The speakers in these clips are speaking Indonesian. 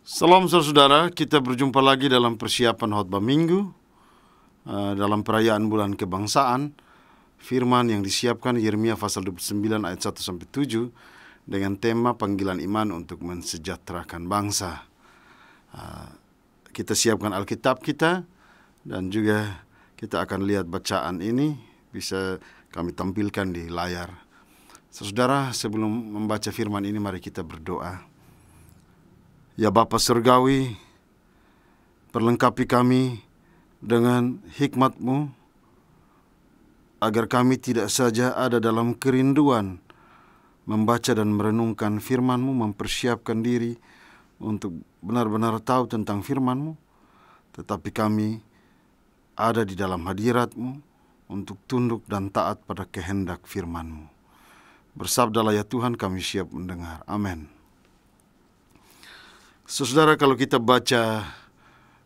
Salam saudara, kita berjumpa lagi dalam persiapan khotbah minggu dalam perayaan bulan kebangsaan. Firman yang disiapkan Yeremia pasal 29 ayat 1 sampai 7 dengan tema panggilan iman untuk mensejahterakan bangsa. Kita siapkan Alkitab kita dan juga kita akan lihat bacaan ini bisa kami tampilkan di layar. Saudara, sebelum membaca firman ini mari kita berdoa. Ya Bapa Surgawi, perlengkapi kami dengan hikmat-Mu, agar kami tidak saja ada dalam kerinduan membaca dan merenungkan firman-Mu, mempersiapkan diri untuk benar-benar tahu tentang firman-Mu, tetapi kami ada di dalam hadirat-Mu untuk tunduk dan taat pada kehendak firman-Mu. Bersabdalah ya Tuhan, kami siap mendengar. Amin. Saudara, kalau kita baca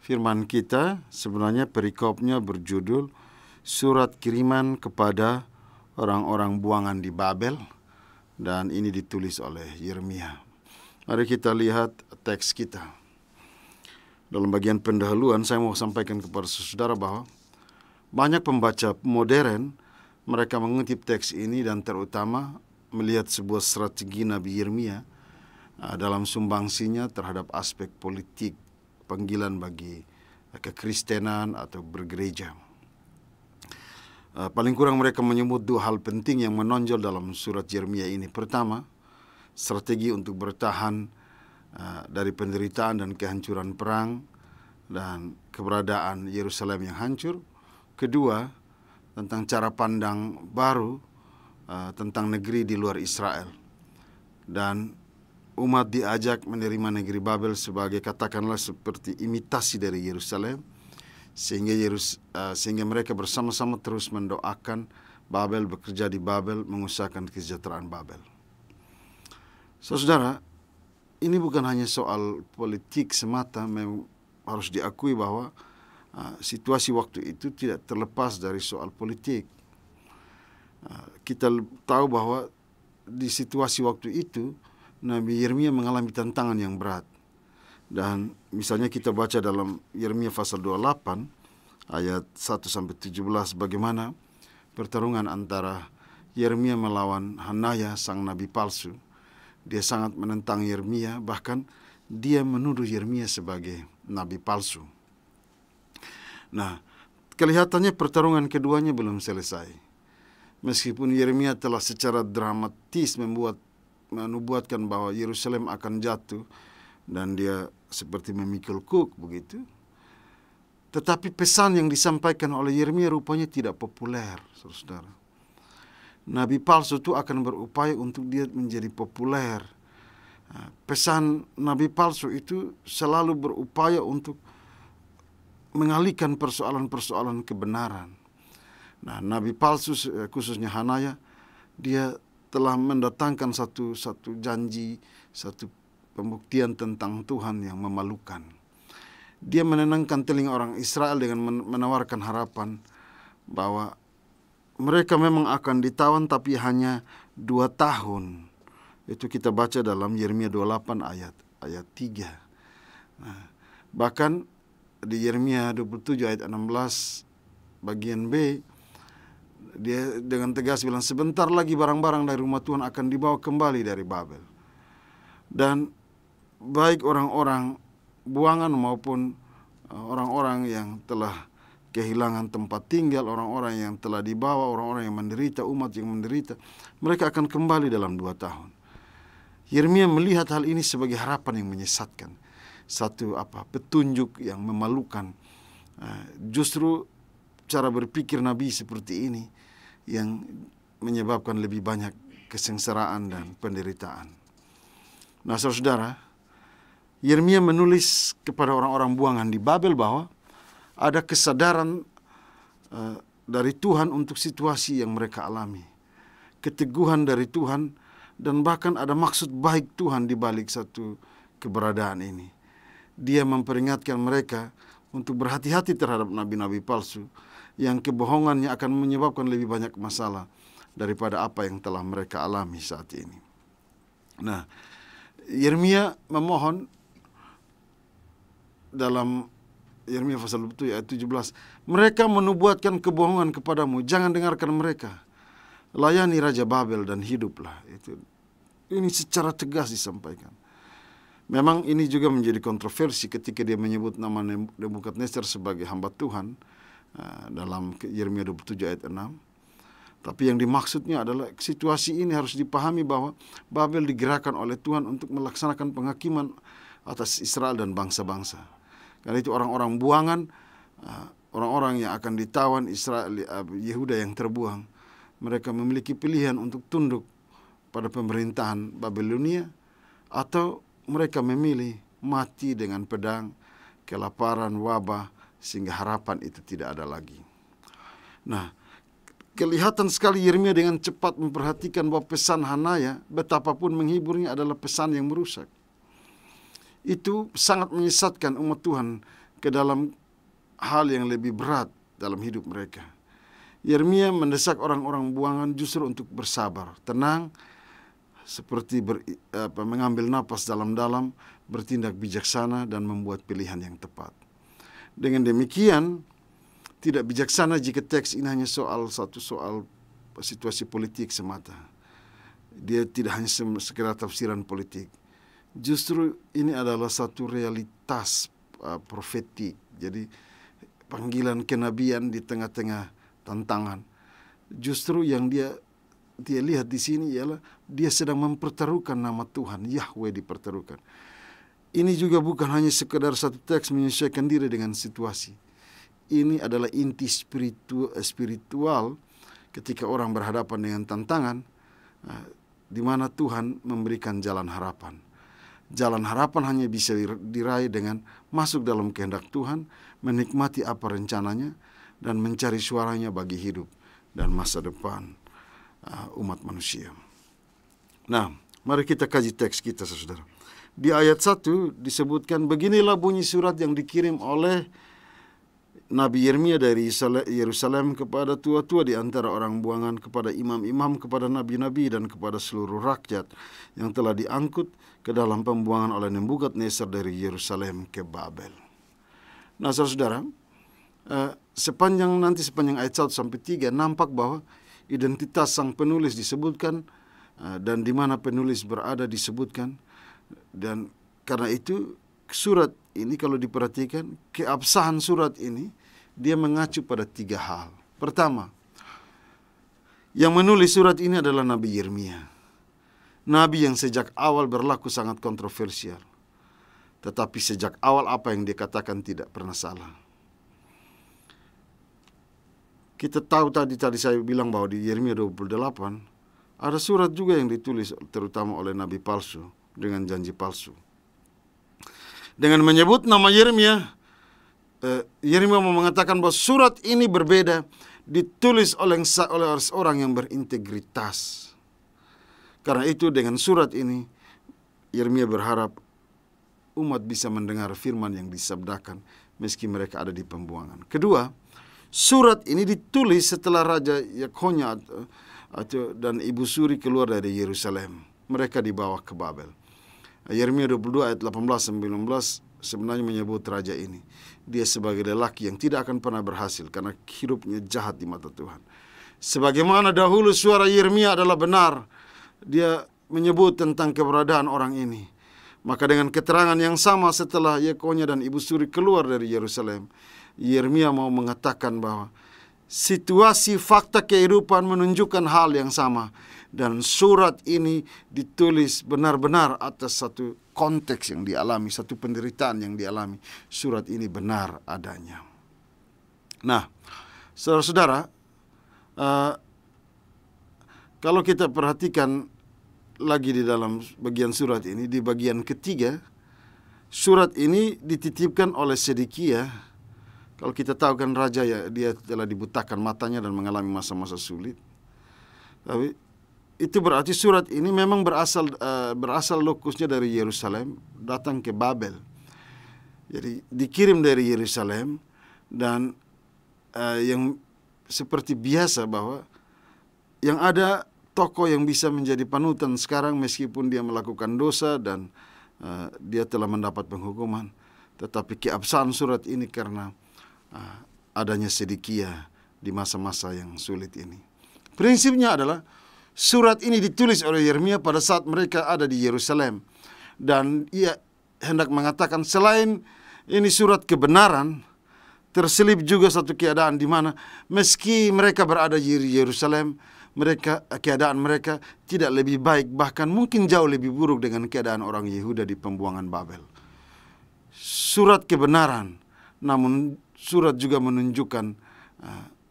firman kita, sebenarnya perikopnya berjudul Surat Kiriman kepada Orang-orang Buangan di Babel, dan ini ditulis oleh Yeremia. Mari kita lihat teks kita. Dalam bagian pendahuluan saya mau sampaikan kepada saudara bahwa banyak pembaca modern mereka mengutip teks ini dan terutama melihat sebuah strategi Nabi Yeremia dalam sumbangsinya terhadap aspek politik panggilan bagi kekristenan atau bergereja. Paling kurang mereka menyebut dua hal penting yang menonjol dalam surat Yeremia ini. Pertama, strategi untuk bertahan dari penderitaan dan kehancuran perang dan keberadaan Yerusalem yang hancur. Kedua, tentang cara pandang baru tentang negeri di luar Israel. Dan umat diajak menerima negeri Babel sebagai katakanlah seperti imitasi dari Yerusalem, sehingga mereka bersama-sama terus mendoakan Babel, bekerja di Babel, mengusahakan kesejahteraan Babel. Saudara, ini bukan hanya soal politik semata, memang harus diakui bahwa situasi waktu itu tidak terlepas dari soal politik. Kita tahu bahwa di situasi waktu itu Nabi Yeremia mengalami tantangan yang berat. Dan misalnya kita baca dalam Yeremia pasal 28 ayat 1 sampai 17 bagaimana pertarungan antara Yeremia melawan Hanaya sang nabi palsu. Dia sangat menentang Yeremia, bahkan dia menuduh Yeremia sebagai nabi palsu. Nah, kelihatannya pertarungan keduanya belum selesai. Meskipun Yeremia telah secara dramatis menubuatkan bahwa Yerusalem akan jatuh dan dia seperti memikul kuk begitu. Tetapi pesan yang disampaikan oleh Yeremia rupanya tidak populer, saudara. Nabi palsu itu akan berupaya untuk dia menjadi populer. Pesan nabi palsu itu selalu berupaya untuk mengalihkan persoalan-persoalan kebenaran. Nah, nabi palsu khususnya Hanaya, dia telah mendatangkan satu janji, satu pembuktian tentang Tuhan yang memalukan. Dia menenangkan telinga orang Israel dengan menawarkan harapan bahwa mereka memang akan ditawan tapi hanya 2 tahun. Itu kita baca dalam Yeremia 28 ayat 3. Nah, bahkan di Yeremia 27 ayat 16 bagian B, dia dengan tegas bilang sebentar lagi barang-barang dari rumah Tuhan akan dibawa kembali dari Babel. Dan baik orang-orang buangan maupun orang-orang yang telah kehilangan tempat tinggal, orang-orang yang telah dibawa, orang-orang yang menderita, umat yang menderita, mereka akan kembali dalam 2 tahun. Yeremia melihat hal ini sebagai harapan yang menyesatkan. Satu petunjuk yang memalukan. Justru cara berpikir Nabi seperti ini yang menyebabkan lebih banyak kesengsaraan dan penderitaan. Nah, saudara, Yeremia menulis kepada orang-orang buangan di Babel bahwa ada kesadaran dari Tuhan untuk situasi yang mereka alami. Keteguhan dari Tuhan dan bahkan ada maksud baik Tuhan di balik satu keberadaan ini. Dia memperingatkan mereka untuk berhati-hati terhadap nabi-nabi palsu yang kebohongannya akan menyebabkan lebih banyak masalah daripada apa yang telah mereka alami saat ini. Nah, Yeremia memohon dalam Yeremia pasal 27 ayat 17, mereka menubuatkan kebohongan kepadamu, jangan dengarkan mereka. Layani Raja Babel dan hiduplah. Ini secara tegas disampaikan. Memang ini juga menjadi kontroversi ketika dia menyebut nama Nebukadnezar sebagai hamba Tuhan dalam Yeremia 27 ayat 6. Tapi yang dimaksudnya adalah situasi ini harus dipahami bahwa Babel digerakkan oleh Tuhan untuk melaksanakan penghakiman atas Israel dan bangsa-bangsa. Karena itu orang-orang buangan, orang-orang yang akan ditawan, Israel, Yehuda yang terbuang, mereka memiliki pilihan untuk tunduk pada pemerintahan Babilonia, atau mereka memilih mati dengan pedang, kelaparan, wabah, sehingga harapan itu tidak ada lagi. Nah, kelihatan sekali Yeremia dengan cepat memperhatikan bahwa pesan Hanaya, betapapun menghiburnya, adalah pesan yang merusak. Itu sangat menyesatkan umat Tuhan ke dalam hal yang lebih berat dalam hidup mereka. Yeremia mendesak orang-orang buangan justru untuk bersabar, tenang, seperti mengambil napas dalam-dalam, bertindak bijaksana, dan membuat pilihan yang tepat. Dengan demikian, tidak bijaksana jika teks ini hanya soal situasi politik semata. Dia tidak hanya sekedar tafsiran politik. Justru ini adalah satu realitas profetik. Jadi panggilan kenabian di tengah-tengah tantangan. Justru yang dia lihat di sini ialah dia sedang mempertaruhkan nama Tuhan, Yahweh dipertaruhkan. Ini juga bukan hanya sekedar satu teks menyesuaikan diri dengan situasi. Ini adalah inti spiritual ketika orang berhadapan dengan tantangan, di mana Tuhan memberikan jalan harapan. Jalan harapan hanya bisa diraih dengan masuk dalam kehendak Tuhan, menikmati apa rencananya, dan mencari suaranya bagi hidup dan masa depan umat manusia. Nah, mari kita kaji teks kita, saudara. Di ayat 1 disebutkan, beginilah bunyi surat yang dikirim oleh Nabi Yeremia dari Yerusalem kepada tua-tua di antara orang buangan, kepada imam-imam, kepada nabi-nabi, dan kepada seluruh rakyat yang telah diangkut ke dalam pembuangan oleh Nebukadnezar dari Yerusalem ke Babel. Nah, saudara, sepanjang ayat 1 sampai 3 nampak bahwa identitas sang penulis disebutkan, dan di mana penulis berada disebutkan. Dan karena itu surat ini kalau diperhatikan, keabsahan surat ini, dia mengacu pada 3 hal. Pertama, yang menulis surat ini adalah Nabi Yeremia. Nabi yang sejak awal berlaku sangat kontroversial. Tetapi sejak awal apa yang dia katakan tidak pernah salah. Kita tahu tadi saya bilang bahwa di Yeremia 28, ada surat juga yang ditulis terutama oleh Nabi palsu dengan janji palsu. Dengan menyebut nama Yeremia, Yeremia mau mengatakan bahwa surat ini berbeda, ditulis oleh orang yang berintegritas. Karena itu dengan surat ini, Yeremia berharap umat bisa mendengar firman yang disabdakan meski mereka ada di pembuangan. Kedua, surat ini ditulis setelah Raja Yekhonya dan Ibu Suri keluar dari Yerusalem. Mereka dibawa ke Babel. Yeremia 22 ayat 18-19 sebenarnya menyebut raja ini. Dia sebagai lelaki yang tidak akan pernah berhasil karena hidupnya jahat di mata Tuhan. Sebagaimana dahulu suara Yeremia adalah benar, dia menyebut tentang keberadaan orang ini. Maka dengan keterangan yang sama setelah Yekhonya dan Ibu Suri keluar dari Yerusalem, Yeremia mau mengatakan bahwa situasi fakta kehidupan menunjukkan hal yang sama. Dan surat ini ditulis benar-benar atas satu konteks yang dialami, satu penderitaan yang dialami. Surat ini benar adanya. Nah, saudara-saudara, kalau kita perhatikan lagi di dalam bagian surat ini, di bagian ketiga, surat ini dititipkan oleh Sedekia. Kalau kita tahu kan raja ya, dia telah dibutakan matanya dan mengalami masa-masa sulit. Tapi itu berarti surat ini memang berasal lokusnya dari Yerusalem, datang ke Babel. Jadi dikirim dari Yerusalem, dan yang seperti biasa bahwa yang ada tokoh yang bisa menjadi panutan sekarang meskipun dia melakukan dosa dan dia telah mendapat penghukuman. Tetapi keabsahan surat ini karena adanya Sedekia di masa-masa yang sulit ini. Prinsipnya adalah surat ini ditulis oleh Yeremia pada saat mereka ada di Yerusalem. Dan ia hendak mengatakan selain ini surat kebenaran, terselip juga satu keadaan di mana meski mereka berada di Yerusalem, keadaan mereka tidak lebih baik, bahkan mungkin jauh lebih buruk dengan keadaan orang Yehuda di pembuangan Babel. Surat kebenaran, namun surat juga menunjukkan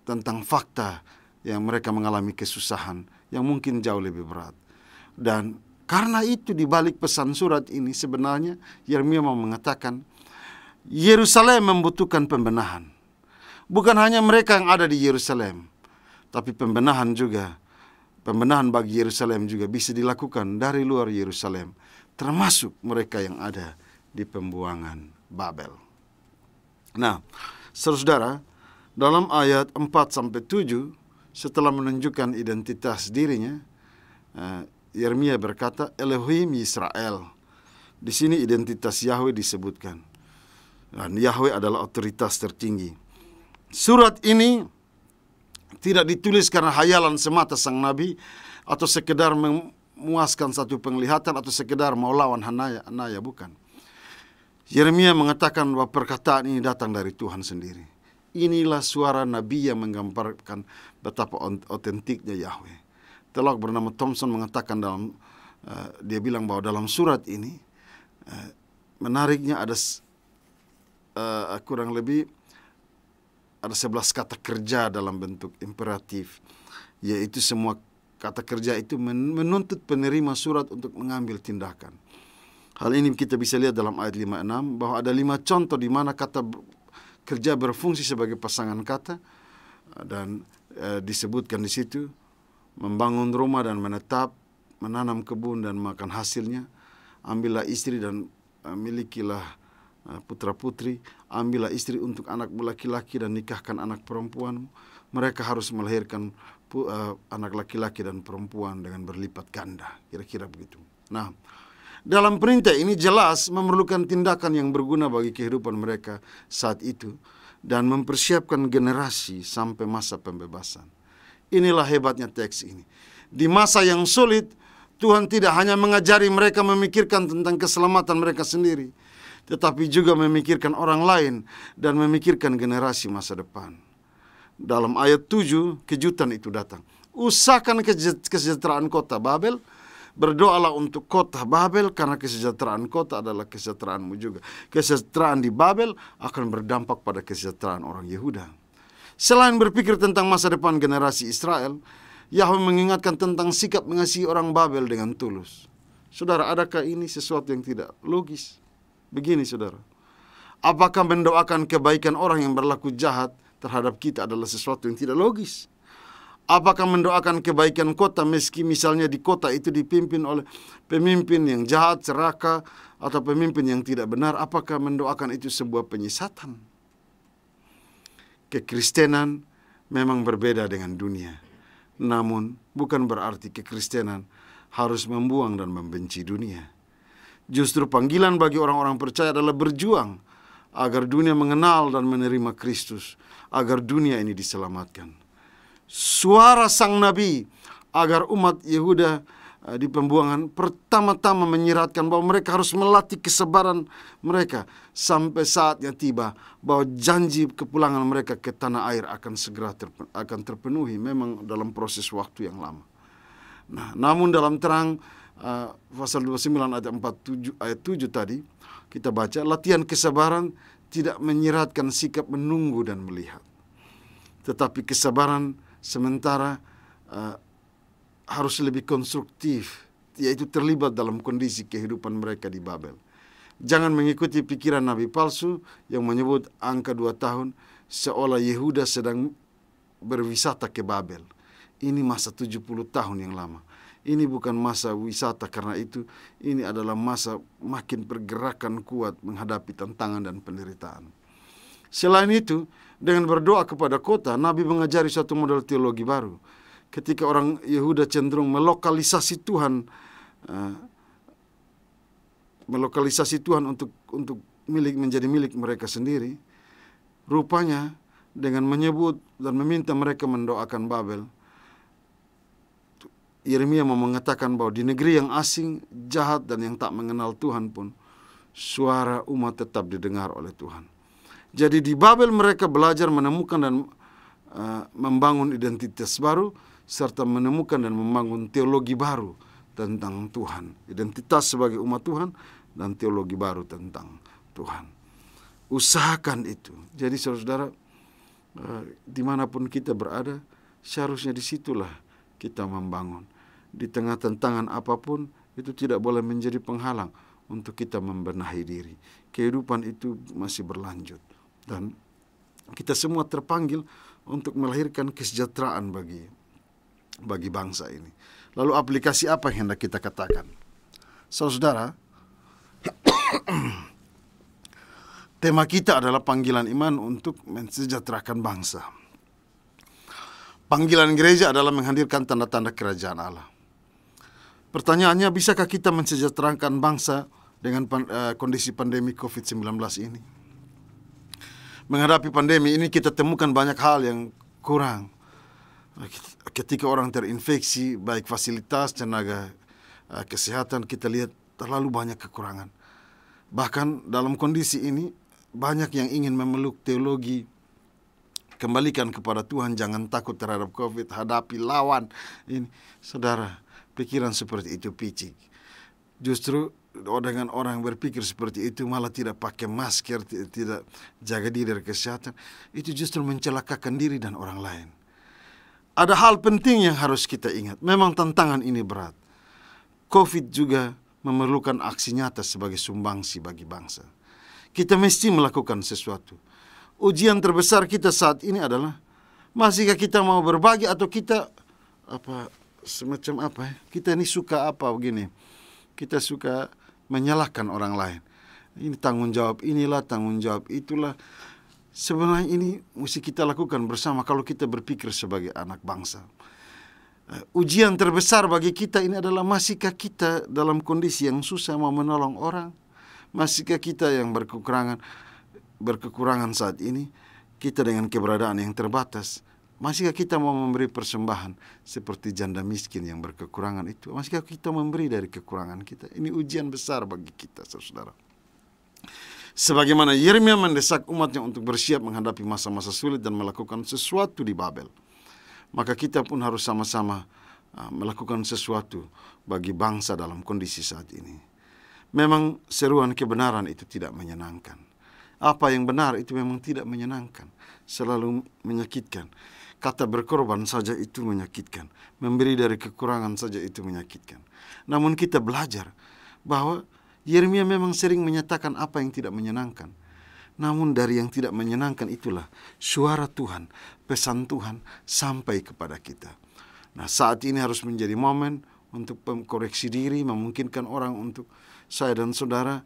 tentang fakta yang mereka mengalami kesusahan yang mungkin jauh lebih berat. Dan karena itu di balik pesan surat ini sebenarnya Yeremia mau mengatakan Yerusalem membutuhkan pembenahan. Bukan hanya mereka yang ada di Yerusalem, tapi pembenahan bagi Yerusalem juga bisa dilakukan dari luar Yerusalem, termasuk mereka yang ada di pembuangan Babel. Nah, saudara, dalam ayat 4-7 setelah menunjukkan identitas dirinya, Yeremia berkata Elohim Yisrael. Di sini identitas Yahweh disebutkan. Dan Yahweh adalah otoritas tertinggi. Surat ini tidak ditulis karena hayalan semata sang nabi atau sekedar memuaskan satu penglihatan atau sekedar mau lawan Hanaya, bukan. Yeremia mengatakan bahwa perkataan ini datang dari Tuhan sendiri. Inilah suara nabi yang menggambarkan betapa otentiknya Yahweh. Teolog bernama Thompson mengatakan dia bilang bahwa dalam surat ini menariknya ada kurang lebih ada 11 kata kerja dalam bentuk imperatif, yaitu semua kata kerja itu menuntut penerima surat untuk mengambil tindakan. Hal ini kita bisa lihat dalam ayat 5-6 bahwa ada 5 contoh di mana kata kerja berfungsi sebagai pasangan kata, dan disebutkan di situ membangun rumah dan menetap, menanam kebun dan makan hasilnya, ambillah istri dan milikilah putra-putri, ambillah istri untuk anakmu laki-laki dan nikahkan anak perempuanmu. Mereka harus melahirkan anak laki-laki dan perempuan dengan berlipat ganda. Kira-kira begitu. Nah, dalam perintah ini jelas memerlukan tindakan yang berguna bagi kehidupan mereka saat itu dan mempersiapkan generasi sampai masa pembebasan. Inilah hebatnya teks ini. Di masa yang sulit, Tuhan tidak hanya mengajari mereka memikirkan tentang keselamatan mereka sendiri, tetapi juga memikirkan orang lain dan memikirkan generasi masa depan. Dalam ayat 7, kejutan itu datang. Usahakan kesejahteraan kota Babel, berdoalah untuk kota Babel karena kesejahteraan kota adalah kesejahteraanmu juga. Kesejahteraan di Babel akan berdampak pada kesejahteraan orang Yehuda. Selain berpikir tentang masa depan generasi Israel, Yahweh mengingatkan tentang sikap mengasihi orang Babel dengan tulus. Saudara, adakah ini sesuatu yang tidak logis? Begini saudara, apakah mendoakan kebaikan orang yang berlaku jahat terhadap kita adalah sesuatu yang tidak logis? Apakah mendoakan kebaikan kota meski misalnya di kota itu dipimpin oleh pemimpin yang jahat, serakah, atau pemimpin yang tidak benar, apakah mendoakan itu sebuah penyesatan? Kekristenan memang berbeda dengan dunia. Namun bukan berarti kekristenan harus membuang dan membenci dunia. Justru panggilan bagi orang-orang percaya adalah berjuang agar dunia mengenal dan menerima Kristus, agar dunia ini diselamatkan. Suara sang nabi agar umat Yehuda di pembuangan pertama-tama menyiratkan bahwa mereka harus melatih kesabaran mereka sampai saatnya tiba bahwa janji kepulangan mereka ke tanah air akan segera terpenuhi, memang dalam proses waktu yang lama. Nah, namun dalam terang pasal 29 ayat 7 tadi kita baca, latihan kesabaran tidak menyiratkan sikap menunggu dan melihat, tetapi kesabaran sementara harus lebih konstruktif, yaitu terlibat dalam kondisi kehidupan mereka di Babel. Jangan mengikuti pikiran nabi palsu yang menyebut angka 2 tahun seolah Yehuda sedang berwisata ke Babel. Ini masa 70 tahun yang lama. Ini bukan masa wisata, karena itu ini adalah masa makin pergerakan kuat menghadapi tantangan dan penderitaan. Selain itu, dengan berdoa kepada kota, Nabi mengajari suatu model teologi baru. Ketika orang Yehuda cenderung melokalisasi Tuhan untuk menjadi milik mereka sendiri, rupanya dengan menyebut dan meminta mereka mendoakan Babel, Yeremia mau mengatakan bahwa di negeri yang asing, jahat, dan yang tak mengenal Tuhan pun, suara umat tetap didengar oleh Tuhan. Jadi di Babel mereka belajar menemukan dan membangun identitas baru, serta menemukan dan membangun teologi baru tentang Tuhan. Identitas sebagai umat Tuhan dan teologi baru tentang Tuhan. Usahakan itu. Jadi saudara, dimanapun kita berada, seharusnya disitulah kita membangun. Di tengah tantangan apapun, itu tidak boleh menjadi penghalang untuk kita membenahi diri. Kehidupan itu masih berlanjut. Dan kita semua terpanggil untuk melahirkan kesejahteraan bagi bangsa ini. Lalu aplikasi apa yang hendak kita katakan? Saudara, tema kita adalah panggilan iman untuk mensejahterakan bangsa. Panggilan gereja adalah menghadirkan tanda-tanda kerajaan Allah. Pertanyaannya, bisakah kita mensejahterakan bangsa dengan kondisi pandemi COVID-19 ini? Menghadapi pandemi ini kita temukan banyak hal yang kurang. Ketika orang terinfeksi, baik fasilitas, tenaga kesehatan, kita lihat terlalu banyak kekurangan. Bahkan dalam kondisi ini, banyak yang ingin memeluk teologi, kembalikan kepada Tuhan, jangan takut terhadap COVID, hadapi, lawan. Ini, saudara, pikiran seperti itu picik. Justru dengan orang berpikir seperti itu, malah tidak pakai masker, tidak jaga diri dari kesehatan, itu justru mencelakakan diri dan orang lain. Ada hal penting yang harus kita ingat. Memang tantangan ini berat. COVID juga memerlukan aksi nyata sebagai sumbangsi bagi bangsa. Kita mesti melakukan sesuatu. Ujian terbesar kita saat ini adalah, masihkah kita mau berbagi atau kita kita ini suka begini. Kita suka menyalahkan orang lain. Ini tanggung jawab inilah, tanggung jawab itulah. Sebenarnya ini mesti kita lakukan bersama kalau kita berpikir sebagai anak bangsa. Ujian terbesar bagi kita ini adalah, masihkah kita dalam kondisi yang susah mau menolong orang? Masihkah kita yang berkekurangan saat ini, kita dengan keberadaan yang terbatas, masihkah kita mau memberi persembahan seperti janda miskin yang berkekurangan itu? Masihkah kita memberi dari kekurangan kita? Ini ujian besar bagi kita, saudara. Sebagaimana Yeremia mendesak umatnya untuk bersiap menghadapi masa-masa sulit dan melakukan sesuatu di Babel, maka kita pun harus sama-sama melakukan sesuatu bagi bangsa dalam kondisi saat ini. Memang seruan kebenaran itu tidak menyenangkan. Apa yang benar itu memang tidak menyenangkan, selalu menyakitkan. Kata berkorban saja itu menyakitkan. Memberi dari kekurangan saja itu menyakitkan. Namun kita belajar bahwa Yeremia memang sering menyatakan apa yang tidak menyenangkan. Namun dari yang tidak menyenangkan itulah suara Tuhan, pesan Tuhan sampai kepada kita. Nah, saat ini harus menjadi momen untuk koreksi diri, memungkinkan orang untuk saya dan saudara,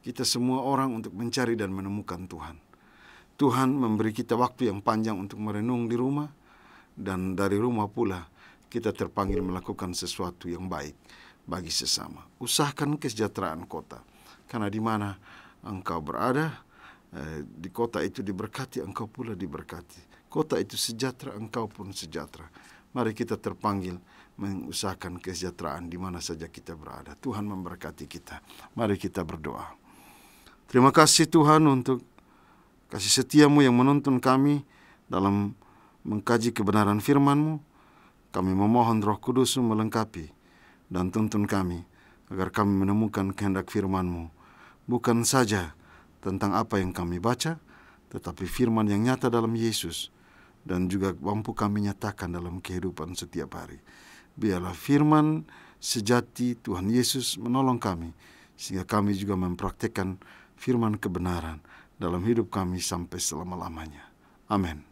kita semua orang untuk mencari dan menemukan Tuhan. Tuhan memberi kita waktu yang panjang untuk merenung di rumah, dan dari rumah pula kita terpanggil melakukan sesuatu yang baik bagi sesama. Usahakan kesejahteraan kota, karena di mana engkau berada, di kota itu diberkati, engkau pula diberkati. Kota itu sejahtera, engkau pun sejahtera. Mari kita terpanggil mengusahakan kesejahteraan di mana saja kita berada. Tuhan memberkati kita. Mari kita berdoa. Terima kasih Tuhan untuk kasih setiamu yang menuntun kami dalam mengkaji kebenaran firman-Mu. Kami memohon Roh Kudus melengkapi dan tuntun kami, agar kami menemukan kehendak firman-Mu, bukan saja tentang apa yang kami baca, tetapi firman yang nyata dalam Yesus, dan juga mampu kami nyatakan dalam kehidupan setiap hari. Biarlah firman sejati Tuhan Yesus menolong kami, sehingga kami juga mempraktikkan firman kebenaran dalam hidup kami sampai selama-lamanya. Amin.